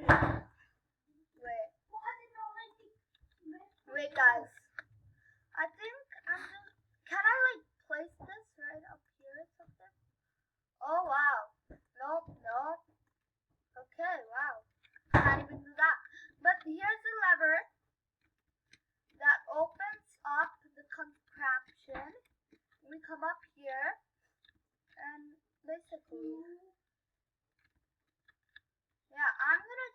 Wait. Wait, guys. I think I'm just. Can I like place this right up here or something? Oh wow. Nope, nope. Okay, wow. Can't even do that. But here's the lever that opens up the contraption. We come up here and basically, yeah, I'm gonna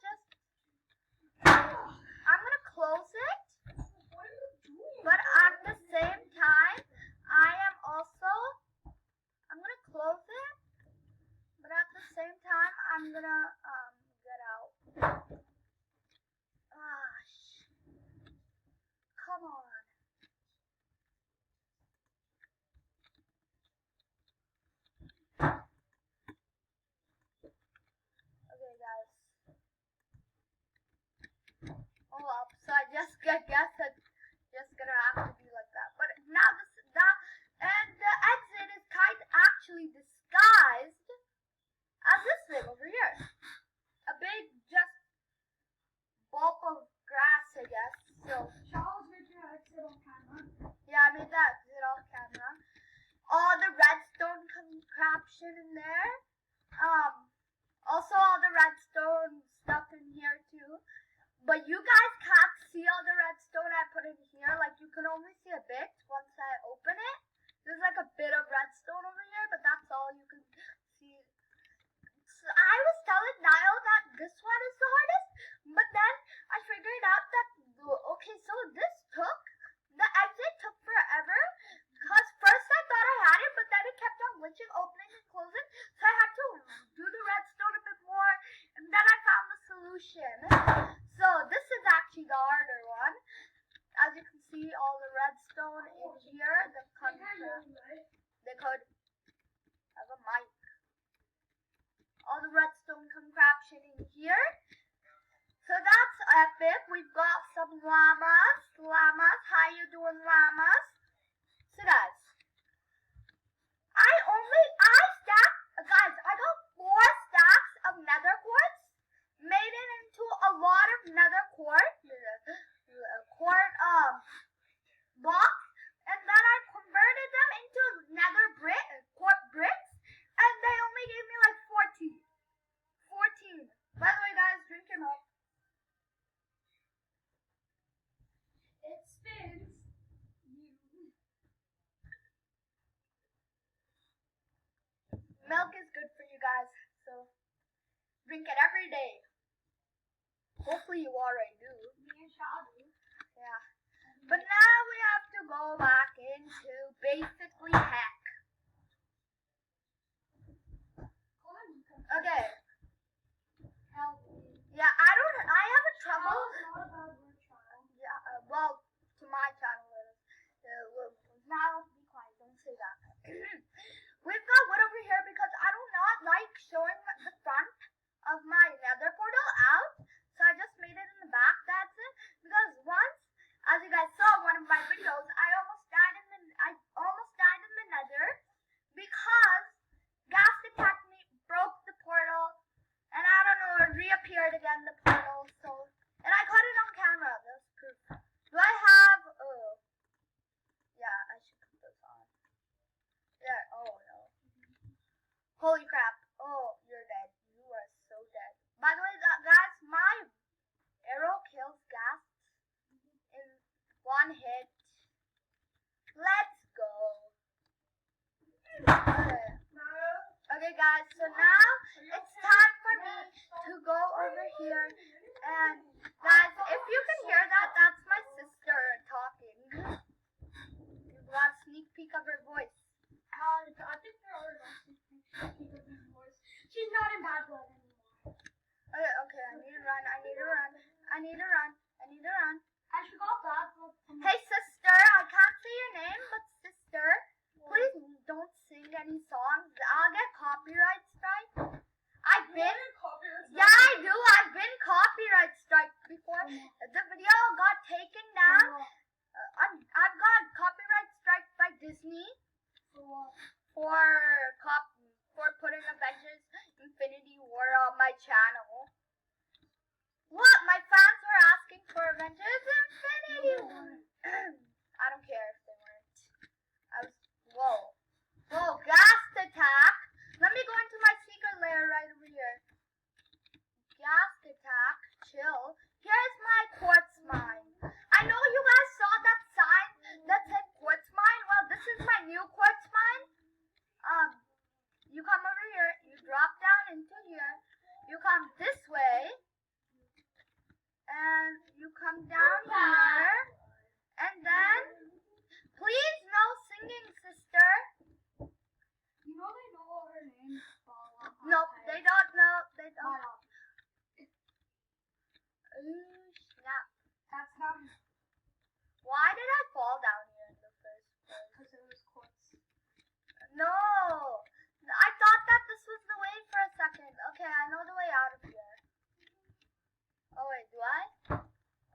close it. But at the same time, I'm gonna close it. But at the same time, I'm gonna get out. Come on. Okay, guys. Oh, well, so I guess it's just gonna have to be like that. But now and the exit is actually disguised as this thing over here. A big just bulb of grass, I guess. So Charles made your exit on camera. Yeah, I made that exit off camera. All the redstone contraption in there. Also all the redstone stuff in here too. But you guys can't see all the redstone I put in here. Like you can only see a bit once I open it. There's like a bit of redstone over here, but that's all you can see. So I was telling Niall that this one is the hardest, but then I figured out that okay, so the exit took forever. Because first I thought I had it, but then it kept on glitching, opening and closing. So I had to do the redstone a bit more, and then I found the solution. So this is actually the harder one. As you can see, all the redstone in here. They could have a mic. All the redstone contraption in here. So that's epic. We've got some llamas. Llamas, how you doing, llamas? So guys, I got 4 stacks of nether quartz, made it into a lot of nether quartz blocks, and then I converted them into nether bricks, and they only gave me like 14. By the way, guys, drink your milk. It spins. Milk is good for you guys, so drink it every day. Hopefully you already do. Me and Shah do. Yeah. But now we have to go back into basically heck. Okay. Yeah, I have a trouble. Yeah, well, to my channel it is. Now, be quiet, don't say that. We've got wood over here because I do not like showing the front of my nether portal out. So I just made it in the back, that's it. Because once, as you guys saw in one of my videos, I almost died in the nether because gas attacked me, broke the portal, and I don't know, it reappeared again, the portal. So, and I caught it on camera, that's proof. Do I have, yeah, I should put this on. Yeah, oh no. Holy crap. Oh, you're dead. You are so dead. By the way, guys, my arrow kills ghasts in 1 hit. Let's go. Okay, guys, so now it's time for me to go over here. And guys, if you can hear that, that's my sister talking. You got a sneak peek of her voice. I think they're already on voice. She's not in bad blood anymore. Okay, I need to run. I forgot that. Hey, sister, I can't say your name, but sister, please don't sing any songs. I'll get copyright strike. I've been copyright strike before. The video got taken down. I've got copyright strike by Disney for putting Avengers Infinity War on my channel. Adventures Infinity. I don't care if they weren't. Whoa. Whoa, gas attack. Let me go into my secret lair right over here. Gas attack. Chill. Here's my quartz mine. I know you guys saw that sign that said quartz mine. Well, this is my new quartz mine. You come over here. You drop down into here. You come this way. And you come down here. And then, please no singing, sister. You know they know all her names. Nope, they don't know. They don't. Ooh, snap. That's not Why did I fall down here in the first place? because it was quartz. No. I thought that this was the way for a second. Okay, I know the way out of here. Oh, wait, do I?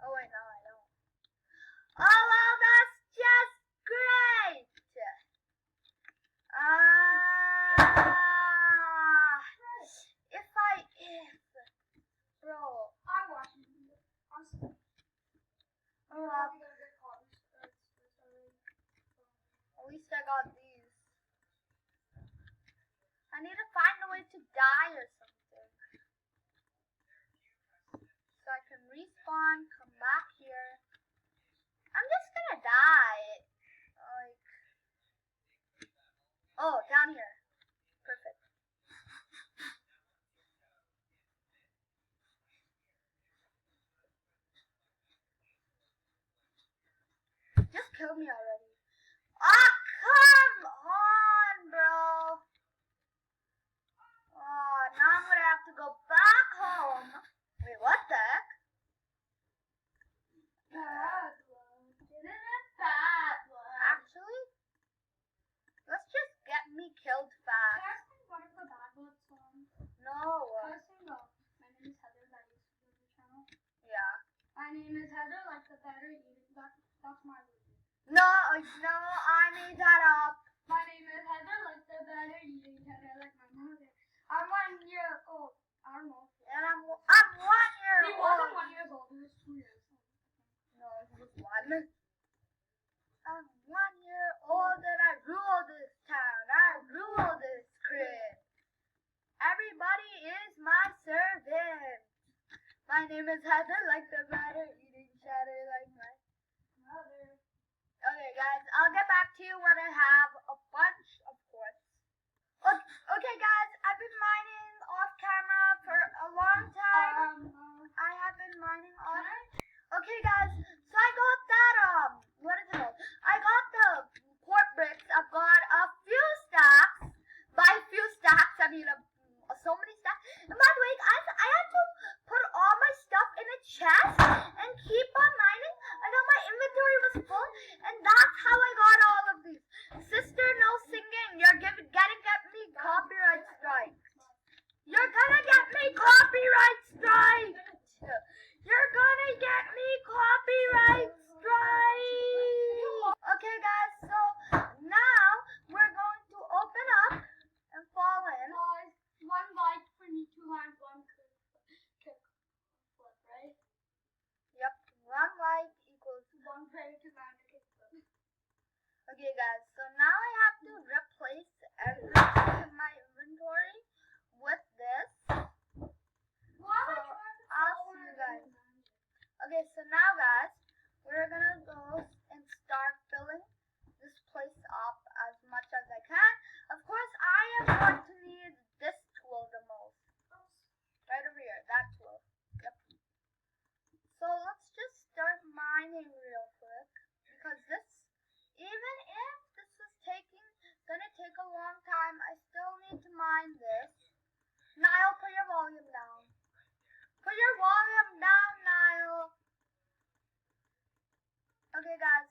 Oh, wait, no, I don't. Oh, well, that's just great. Bro. I'm watching you. I'm sorry. Oh, well, at least I got these. I need to find a way to die or something. So I can respawn, come back here. I'm just gonna die. Like, oh, down here. Perfect. Just kill me already. Ah, come on, bro. Oh, now I'm gonna have to go back home. Wait, what the heck? Bad one. Isn't it bad one? Actually, let's just get me killed Can I fast. sing one of the bad blood songs? No. Can I sing my name is Heather that used to do the channel? Yeah. My name is Heather, like the better eating. That's my movie. No, I need that up. My name is Heather, like the better eating Heather, like my mother. I'm 1 year old. I don't know. And I'm 1 year He old. wasn't 1 year old. He was 2 years old. No, he was 1. I'm 1 year old and I rule this town. I rule this crib. Everybody is my servant. My name is Heather, like the better eating cheddar, like my Mother. Okay, guys, I'll get back to you when I have a bunch of quartz. Okay, guys, I've been mining off camera for a long time. I have been mining off. Okay, guys, so I got that, what is it called? I got the quartz bricks. I've got a few stacks. By a few stacks, I mean so many stacks. And by the way, guys, I had to put all my stuff in a chest and keep on mining until my inventory was full. And that's how I got all of these. Sister, no singing. You're getting me copyright strike. You're gonna get me copyright strike. You're gonna get me copyright strike. Okay, guys, so now we're going to open up and fall in. Guys, 1 like for me to land 1 kick flip, right? Yep, 1 like equals 1 prayer to land a kick flip. Okay, guys, so now I have to replace everything in my inventory with this. Why am I trying to I'll follow see you her guys. around? Okay, so now, guys, we're gonna go and start filling this place up as much as I can. Of course, I am going to need this tool the most. Right over here, that tool. Yep. So let's just start mining real quick, because this, even if this is gonna take a long time, I still need to mine this. Niall, put your volume down. Put your volume down, Niall. Okay, guys,